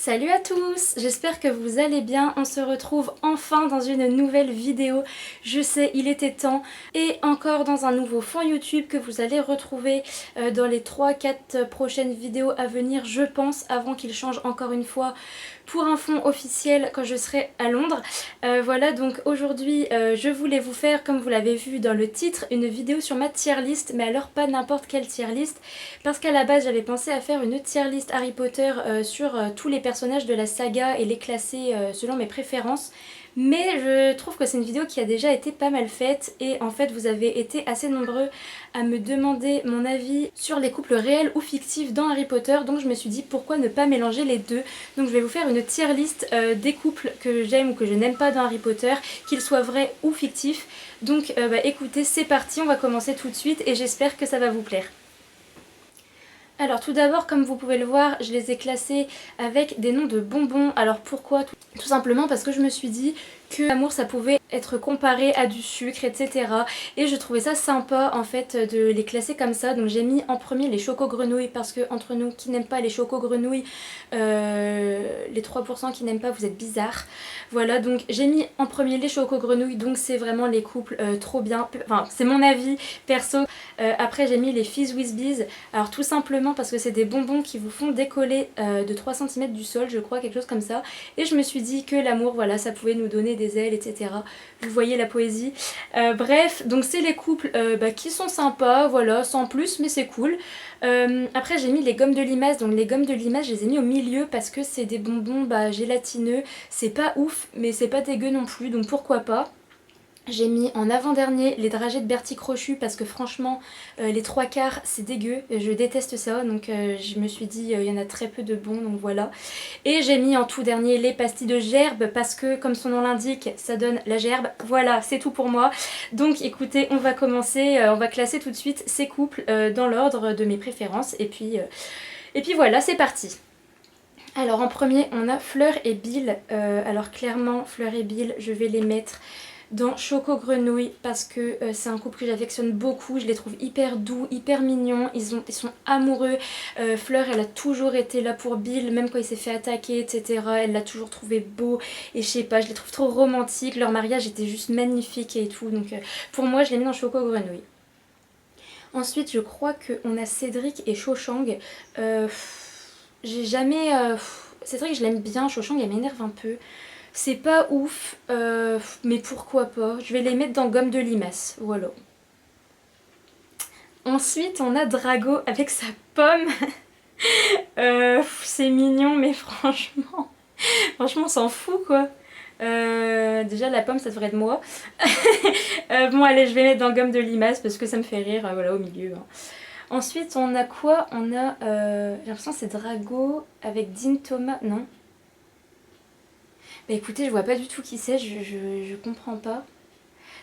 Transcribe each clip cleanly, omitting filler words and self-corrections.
Salut à tous, j'espère que vous allez bien, on se retrouve enfin dans une nouvelle vidéo, je sais il était temps, et encore dans un nouveau fond YouTube que vous allez retrouver dans les 3-4 prochaines vidéos à venir je pense, avant qu'il change encore une fois pour un fond officiel quand je serai à Londres. Voilà, donc aujourd'hui je voulais vous faire, comme vous l'avez vu dans le titre, une vidéo sur ma tier list, mais alors pas n'importe quelle tier list, parce qu'à la base j'avais pensé à faire une tier list Harry Potter sur tous les personnages de la saga et les classer selon mes préférences. Mais je trouve que c'est une vidéo qui a déjà été pas mal faite et en fait vous avez été assez nombreux à me demander mon avis sur les couples réels ou fictifs dans Harry Potter, donc je me suis dit pourquoi ne pas mélanger les deux. Donc je vais vous faire une tier list des couples que j'aime ou que je n'aime pas dans Harry Potter, qu'ils soient vrais ou fictifs. Donc écoutez, c'est parti, on va commencer tout de suite et j'espère que ça va vous plaire. Alors tout d'abord, comme vous pouvez le voir, je les ai classés avec des noms de bonbons. Alors pourquoi? Tout simplement parce que je me suis dit que l'amour ça pouvait être comparé à du sucre, etc. Et je trouvais ça sympa en fait de les classer comme ça. Donc j'ai mis en premier les choco-grenouilles parce que entre nous qui n'aiment pas les choco-grenouilles, les 3% qui n'aiment pas, vous êtes bizarres. Voilà, donc j'ai mis en premier les choco-grenouilles, donc c'est vraiment les couples trop bien. Enfin c'est mon avis perso. Après j'ai mis les Fizz Whiz Bees. Alors tout simplement parce que c'est des bonbons qui vous font décoller de 3 cm du sol, je crois, quelque chose comme ça. Et je me suis dit que l'amour, voilà, ça pouvait nous donner des ailes, etc. Vous voyez la poésie. Bref, donc c'est les couples qui sont sympas, voilà, sans plus, mais c'est cool. Après j'ai mis les gommes de limace, donc les gommes de limace je les ai mis au milieu parce que c'est des bonbons gélatineux. C'est pas ouf, mais c'est pas dégueu non plus, donc pourquoi pas. J'ai mis en avant-dernier les dragées de Bertie Crochu parce que franchement les 3/4 c'est dégueu, je déteste ça, donc je me suis dit il y en a très peu de bons, donc voilà. Et j'ai mis en tout dernier les pastilles de gerbe parce que comme son nom l'indique ça donne la gerbe. Voilà, c'est tout pour moi. Donc écoutez, on va commencer, on va classer tout de suite ces couples dans l'ordre de mes préférences et puis voilà, c'est parti. Alors en premier on a Fleur et Bill. Alors clairement Fleur et Bill je vais les mettre dans Choco Grenouille parce que c'est un couple que j'affectionne beaucoup, je les trouve hyper doux, hyper mignons, ils sont amoureux. Fleur elle a toujours été là pour Bill, même quand il s'est fait attaquer, etc. Elle l'a toujours trouvé beau et je sais pas, je les trouve trop romantiques, leur mariage était juste magnifique et tout, donc pour moi je les mets dans Choco Grenouille. Ensuite je crois qu'on a Cédric et Cho Chang. J'ai jamais... Cédric je l'aime bien, Cho Chang elle m'énerve un peu. C'est pas ouf, mais pourquoi pas. Je vais les mettre dans gomme de limace, voilà. Ensuite, on a Drago avec sa pomme. C'est mignon, mais franchement, on s'en fout quoi. Déjà la pomme ça devrait être moi. Bon allez, je vais mettre dans gomme de limace parce que ça me fait rire, voilà, au milieu. Ensuite, on a quoi? On a, j'ai l'impression que c'est Drago avec Dean Thomas, non? Bah écoutez, je vois pas du tout qui c'est, je comprends pas.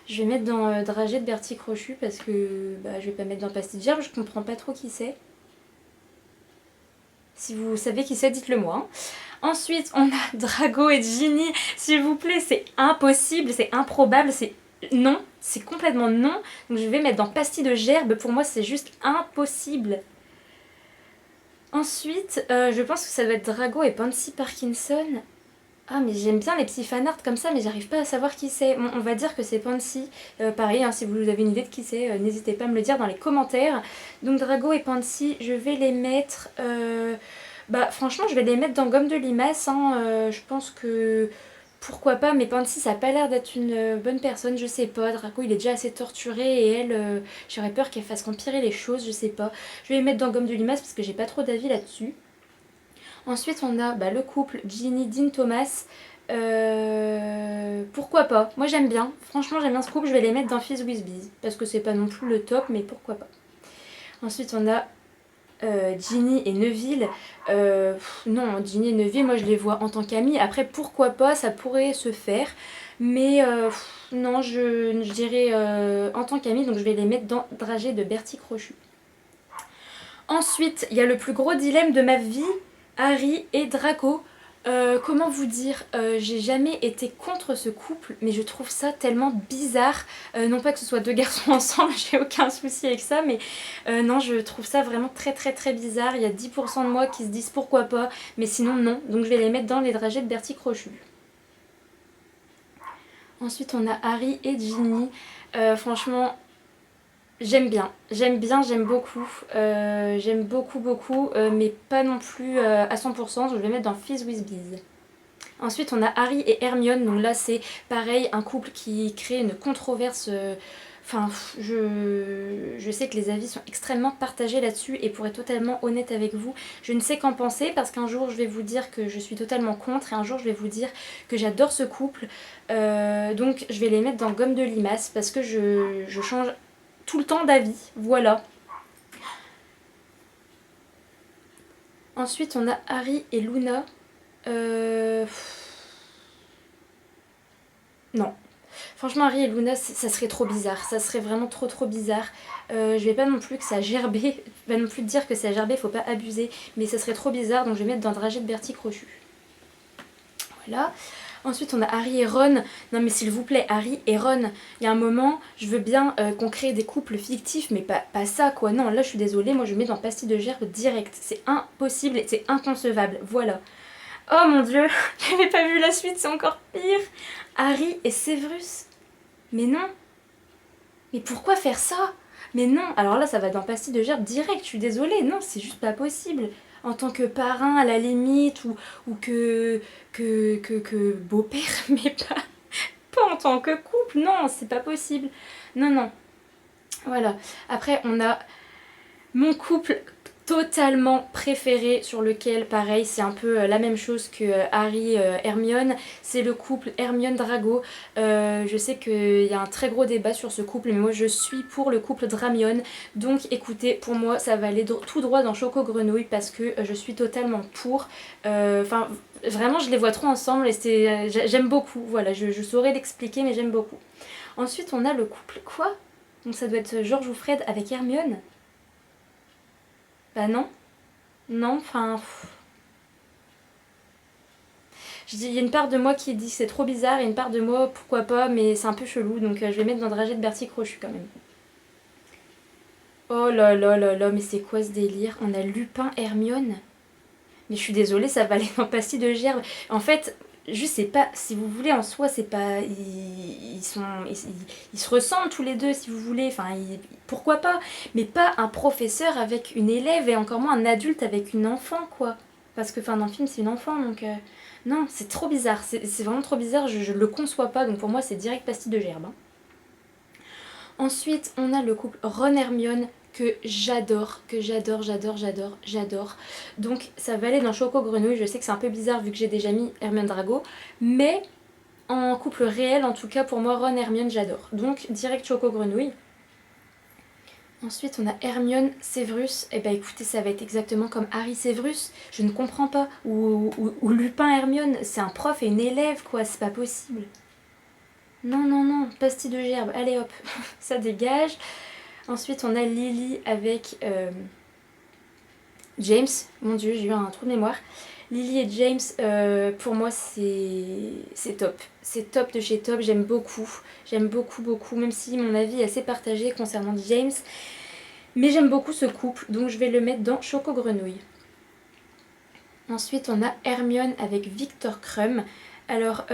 Je vais mettre dans dragée de Bertie Crochu parce que je vais pas mettre dans pastille de gerbe, je comprends pas trop qui c'est. Si vous savez qui c'est, dites-le moi. Hein. Ensuite, on a Drago et Ginny. S'il vous plaît, c'est impossible, c'est improbable, c'est non, c'est complètement non. Donc je vais mettre dans pastille de gerbe, pour moi c'est juste impossible. Ensuite, je pense que ça doit être Drago et Pansy Parkinson. Ah mais j'aime bien les petits fanarts comme ça mais j'arrive pas à savoir qui c'est. Bon, on va dire que c'est Pansy. Pareil, hein, si vous avez une idée de qui c'est, n'hésitez pas à me le dire dans les commentaires. Donc Drago et Pansy, je vais les mettre... franchement je vais les mettre dans gomme de limace. Hein, je pense que... Pourquoi pas, mais Pansy ça a pas l'air d'être une bonne personne, je sais pas. Drago il est déjà assez torturé et elle, j'aurais peur qu'elle fasse empirer les choses, je sais pas. Je vais les mettre dans gomme de limace parce que j'ai pas trop d'avis là-dessus. Ensuite on a le couple Ginny Dean Thomas. Pourquoi pas, moi j'aime bien, franchement j'aime bien ce couple, je vais les mettre dans Fizz Whiz Bees parce que c'est pas non plus le top mais pourquoi pas. Ensuite on a Ginny et Neville. Non, Ginny et Neville moi je les vois en tant qu'amis, après pourquoi pas, ça pourrait se faire mais non je dirais en tant qu'amis, donc je vais les mettre dans dragée de Bertie Crochu. Ensuite il y a le plus gros dilemme de ma vie, Harry et Draco. Comment vous dire, j'ai jamais été contre ce couple, mais je trouve ça tellement bizarre. Non pas que ce soit deux garçons ensemble, j'ai aucun souci avec ça, mais non, je trouve ça vraiment très bizarre. Il y a 10% de moi qui se disent pourquoi pas, mais sinon non. Donc je vais les mettre dans les dragées de Bertie Crochu. Ensuite on a Harry et Ginny. Franchement, j'aime bien, j'aime beaucoup. J'aime beaucoup, mais pas non plus à 100%, donc je vais mettre dans Fizz with Bees. Ensuite on a Harry et Hermione, donc là c'est pareil, un couple qui crée une controverse. Enfin, je sais que les avis sont extrêmement partagés là-dessus et pour être totalement honnête avec vous, je ne sais qu'en penser parce qu'un jour je vais vous dire que je suis totalement contre et un jour je vais vous dire que j'adore ce couple. Donc je vais les mettre dans gomme de limace parce que je change tout le temps d'avis, voilà. Ensuite on a Harry et Luna. Non. Franchement, Harry et Luna, ça serait trop bizarre. Ça serait vraiment trop bizarre. Je vais pas non plus que ça gerbe. Pas non plus dire que ça gerbe, faut pas abuser. Mais ça serait trop bizarre, donc je vais mettre dans le dragée de Bertie Crochu. Voilà. Ensuite, on a Harry et Ron. Non mais s'il vous plaît, Harry et Ron. Il y a un moment, je veux bien qu'on crée des couples fictifs, mais pas ça quoi. Non, là je suis désolée, moi je mets dans pastille de gerbe direct. C'est impossible et c'est inconcevable. Voilà. Oh mon dieu, j'avais pas vu la suite, c'est encore pire. Harry et Severus. Mais non. Mais pourquoi faire ça? Mais non. Alors là, ça va dans pastille de gerbe direct, je suis désolée. Non, c'est juste pas possible. En tant que parrain, à la limite, ou que beau-père, mais pas en tant que couple. Non, c'est pas possible. Non. Voilà. Après, on a mon couple totalement préféré sur lequel pareil c'est un peu la même chose que Harry Hermione, c'est le couple Hermione Drago. Je sais qu'il y a un très gros débat sur ce couple mais moi je suis pour le couple Dramione, donc écoutez, pour moi ça va aller tout droit dans Choco Grenouille parce que je suis totalement pour. Enfin vraiment je les vois trop ensemble et j'aime beaucoup, voilà, je saurais l'expliquer mais j'aime beaucoup. Ensuite on a le couple quoi, donc ça doit être George ou Fred avec Hermione. Bah non, enfin... Je dis, il y a une part de moi qui dit que c'est trop bizarre et une part de moi pourquoi pas, mais c'est un peu chelou, donc je vais mettre dans le dragée de Bertie Crochu quand même. Oh là, mais c'est quoi ce délire? On a Lupin Hermione. Mais je suis désolée, ça va aller dans pastille de gerbe. En fait, je sais pas, si vous voulez, en soi, c'est pas... Ils se ressemblent tous les deux, si vous voulez. Enfin, pourquoi pas? Mais pas un professeur avec une élève et encore moins un adulte avec une enfant, quoi. Parce que, enfin, dans le film, c'est une enfant, donc... Non, c'est trop bizarre. C'est vraiment trop bizarre, je le conçois pas. Donc pour moi, c'est direct pastille de gerbe. Hein. Ensuite, on a le couple Ron-Hermione que j'adore. Donc ça va aller dans Choco Grenouille. Je sais que c'est un peu bizarre vu que j'ai déjà mis Hermione Drago. Mais en couple réel, en tout cas pour moi, Ron-Hermione, j'adore. Donc direct Choco Grenouille. Ensuite, on a Hermione Severus. Et bah écoutez, ça va être exactement comme Harry Severus. Je ne comprends pas. Ou Lupin Hermione. C'est un prof et une élève, quoi. C'est pas possible. Non, pastille de gerbe, allez hop, ça dégage. Ensuite on a Lily avec James, mon dieu j'ai eu un trou de mémoire. Lily et James, pour moi c'est top. C'est top de chez top, j'aime beaucoup, même si mon avis est assez partagé concernant James. Mais j'aime beaucoup ce couple, donc je vais le mettre dans Choco Grenouille. Ensuite on a Hermione avec Victor Krum. Alors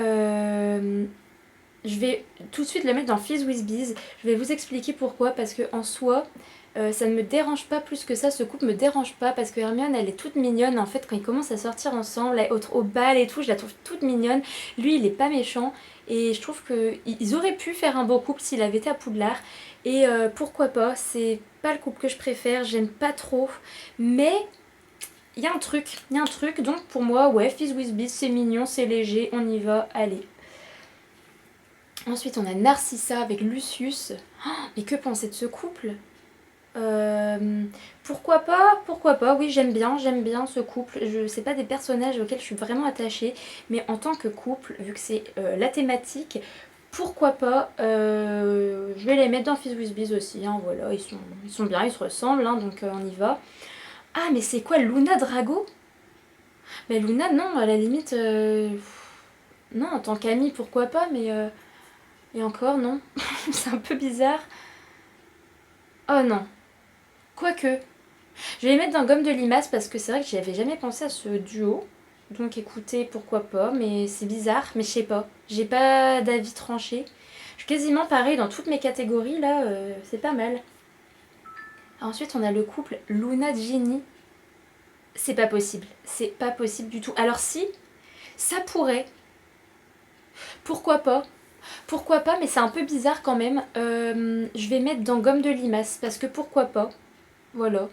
je vais tout de suite le mettre dans Fizz with Bees. Je vais vous expliquer pourquoi. Parce que en soi, ça ne me dérange pas plus que ça. Ce couple me dérange pas parce que Hermione, elle est toute mignonne. En fait, quand ils commencent à sortir ensemble, au bal et tout, je la trouve toute mignonne. Lui, il est pas méchant. Et je trouve qu'ils auraient pu faire un beau couple s'il avait été à Poudlard. Et pourquoi pas. C'est pas le couple que je préfère. J'aime pas trop. Mais... il y a un truc. Donc pour moi, ouais, Fizz with Bees, c'est mignon, c'est léger. On y va, allez. Ensuite, on a Narcissa avec Lucius. Oh, mais que penser de ce couple? Pourquoi pas, oui j'aime bien ce couple. C'est pas des personnages auxquels je suis vraiment attachée, mais en tant que couple, vu que c'est la thématique, pourquoi pas, je vais les mettre dans Fizz with Bees aussi, hein, voilà, ils sont bien, ils se ressemblent, hein, donc on y va. Ah mais c'est quoi Luna Drago? Mais Luna, non, à la limite... Non, en tant qu'amie, pourquoi pas, mais... Et encore, non. C'est un peu bizarre. Oh non. Quoique. Je vais les mettre dans Gomme de Limace parce que c'est vrai que j'y avais jamais pensé à ce duo. Donc écoutez, pourquoi pas, mais c'est bizarre, mais je sais pas. J'ai pas d'avis tranché. Je suis quasiment pareil dans toutes mes catégories, là, c'est pas mal. Ensuite, on a le couple Luna-Ginny. C'est pas possible. C'est pas possible du tout. Alors si, ça pourrait. Pourquoi pas? Pourquoi pas, mais c'est un peu bizarre quand même. Je vais mettre dans Gomme de Limace parce que pourquoi pas. Voilà.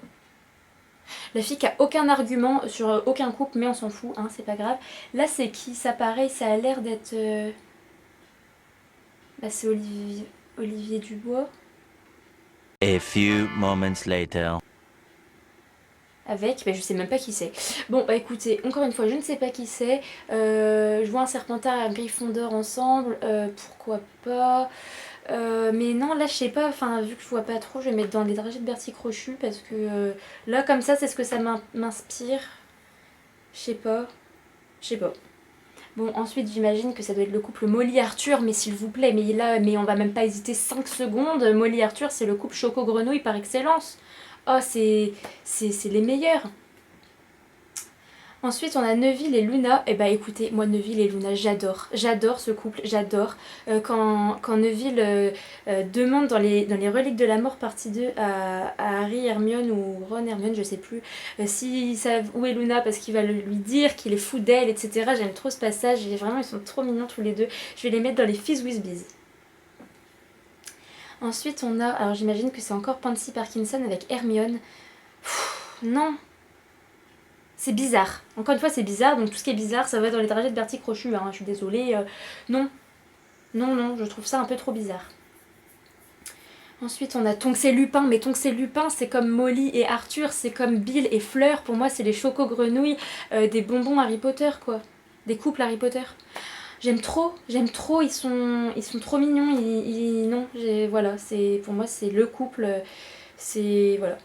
La fille qui a aucun argument sur aucun couple, mais on s'en fout, hein, c'est pas grave. Là, c'est qui? Ça, pareil, ça a l'air d'être... Bah, c'est Olivier Dubois. A few moments later. Avec, bah, je sais même pas qui c'est. Bon, bah écoutez, encore une fois, je ne sais pas qui c'est. Je vois un Serpentard et un Gryffondor ensemble. Pourquoi pas? Mais non, là, je sais pas. Enfin, vu que je vois pas trop, je vais mettre dans les dragées de Bertie Crochu parce que là, comme ça, c'est ce que ça m'inspire. Je sais pas. Je sais pas. Bon, ensuite, j'imagine que ça doit être le couple Molly-Arthur, mais s'il vous plaît, mais là, mais on va même pas hésiter 5 secondes. Molly-Arthur, c'est le couple Choco-Grenouille par excellence. Oh, c'est les meilleurs. Ensuite, on a Neville et Luna. Et bah écoutez, moi Neville et Luna, j'adore. J'adore ce couple, j'adore. Quand Neville demande dans les Reliques de la Mort partie 2 à Harry, Hermione ou Ron, Hermione, je sais plus, s'ils savent où est Luna parce qu'il va lui dire qu'il est fou d'elle, etc. J'aime trop ce passage. Et vraiment, ils sont trop mignons tous les deux. Je vais les mettre dans les Fizz Whizbees. Ensuite, on a... Alors j'imagine que c'est encore Pansy Parkinson avec Hermione. Non, c'est bizarre. Encore une fois, c'est bizarre. Donc tout ce qui est bizarre, ça va dans les trajets de Bertie Crochu. Hein. Je suis désolée. Non. Non, non, je trouve ça un peu trop bizarre. Ensuite, on a Tonks et Lupin. Mais Tonks et Lupin, c'est comme Molly et Arthur. C'est comme Bill et Fleur. Pour moi, c'est les choco-grenouilles des bonbons Harry Potter, quoi. Des couples Harry Potter. J'aime trop. Ils sont trop mignons. Non, voilà. Pour moi, c'est le couple. C'est... Voilà.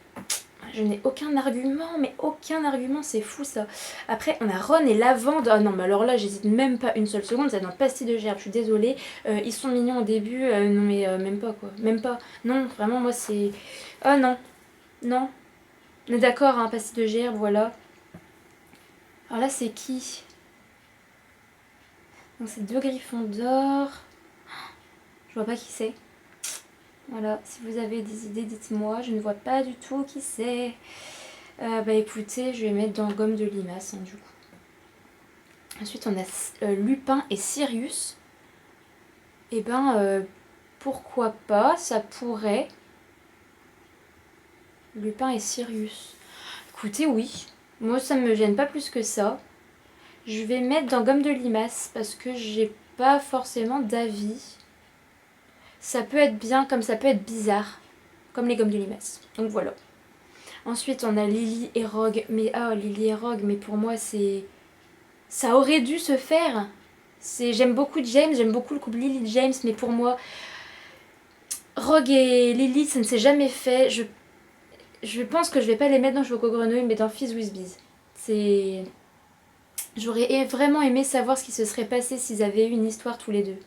Je n'ai aucun argument, mais aucun argument, c'est fou ça. Après, on a Ron et Lavande. Ah non, mais alors là, j'hésite même pas une seule seconde, c'est dans Pastille de Gerbe, je suis désolée. Ils sont mignons au début, non mais même pas quoi. Même pas. Non, vraiment, moi c'est... Oh non, non. On est d'accord, hein, Pastille de Gerbe, voilà. Alors là, c'est qui? Donc c'est deux Griffons d'or. Je vois pas qui c'est. Voilà, si vous avez des idées, dites-moi. Je ne vois pas du tout qui c'est. Bah écoutez, je vais mettre dans Gomme de Limace, hein, du coup. Ensuite, on a Lupin et Sirius. Et ben, pourquoi pas, ça pourrait. Lupin et Sirius. Écoutez, oui. Moi, ça me gêne pas plus que ça. Je vais mettre dans Gomme de Limace parce que j'ai pas forcément d'avis. Ça peut être bien comme ça peut être bizarre. Comme les Gommes de Limace. Donc voilà. Ensuite, on a Lily et Rogue. Mais Lily et Rogue, mais pour moi, c'est... Ça aurait dû se faire. J'aime beaucoup James, j'aime beaucoup le couple Lily-James, mais pour moi, Rogue et Lily, ça ne s'est jamais fait. Je pense que je vais pas les mettre dans Choco Grenouille, mais dans Fizz With Bees. J'aurais vraiment aimé savoir ce qui se serait passé s'ils avaient eu une histoire tous les deux.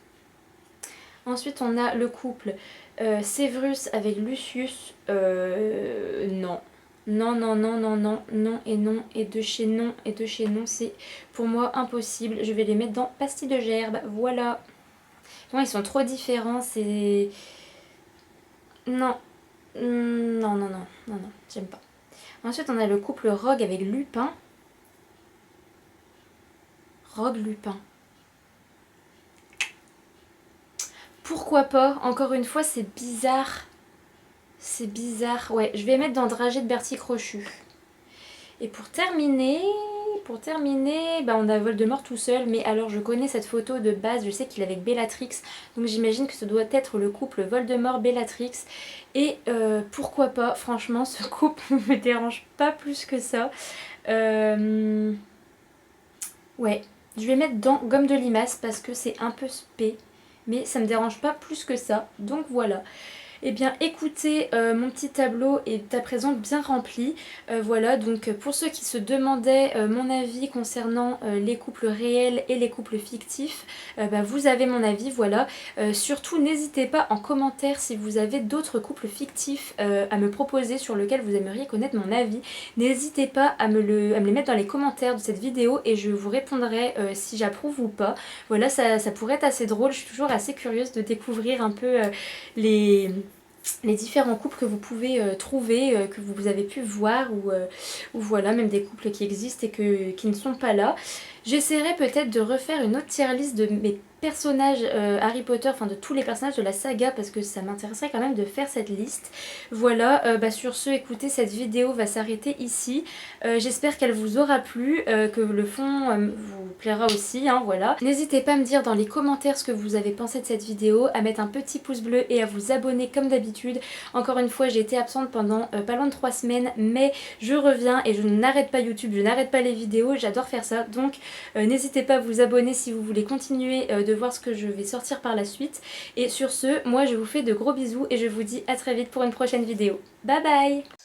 Ensuite, on a le couple Severus avec Lucius. Non. Non, non, non, non, non, non et non, et de chez non, et de chez non, c'est pour moi impossible. Je vais les mettre dans Pastille de Gerbe, voilà. Moi, ils sont trop différents, c'est... Non. Non, non, non, non, non, j'aime pas. Ensuite, on a le couple Rogue avec Lupin. Rogue Lupin. Pourquoi pas? Encore une fois, c'est bizarre. C'est bizarre. Ouais, je vais mettre dans Dragée de Bertie Crochu. Et pour terminer, bah on a Voldemort tout seul. Mais alors, je connais cette photo de base. Je sais qu'il est avec Bellatrix. Donc j'imagine que ce doit être le couple Voldemort-Bellatrix. Et pourquoi pas? Franchement, ce couple ne me dérange pas plus que ça. Ouais, je vais mettre dans Gomme de Limace parce que c'est un peu spé. Mais ça me dérange pas plus que ça. Donc voilà. Eh bien écoutez, mon petit tableau est à présent bien rempli. Voilà, donc pour ceux qui se demandaient mon avis concernant les couples réels et les couples fictifs, bah, vous avez mon avis, voilà. Surtout n'hésitez pas en commentaire si vous avez d'autres couples fictifs à me proposer sur lesquels vous aimeriez connaître mon avis. N'hésitez pas à me les mettre dans les commentaires de cette vidéo et je vous répondrai si j'approuve ou pas. Voilà, ça pourrait être assez drôle, je suis toujours assez curieuse de découvrir un peu les différents couples que vous pouvez trouver, que vous avez pu voir ou voilà, même des couples qui existent et qui ne sont pas là. J'essaierai peut-être de refaire une autre tier list de mes personnages Harry Potter, enfin de tous les personnages de la saga parce que ça m'intéresserait quand même de faire cette liste. Voilà, bah sur ce, écoutez, cette vidéo va s'arrêter ici. J'espère qu'elle vous aura plu, que le fond vous plaira aussi, hein, voilà. N'hésitez pas à me dire dans les commentaires ce que vous avez pensé de cette vidéo, à mettre un petit pouce bleu et à vous abonner comme d'habitude. Encore une fois, j'ai été absente pendant pas loin de 3 semaines, mais je reviens et je n'arrête pas YouTube, je n'arrête pas les vidéos, j'adore faire ça. Donc n'hésitez pas à vous abonner si vous voulez continuer de voir ce que je vais sortir par la suite. Et sur ce, moi je vous fais de gros bisous et je vous dis à très vite pour une prochaine vidéo. Bye bye!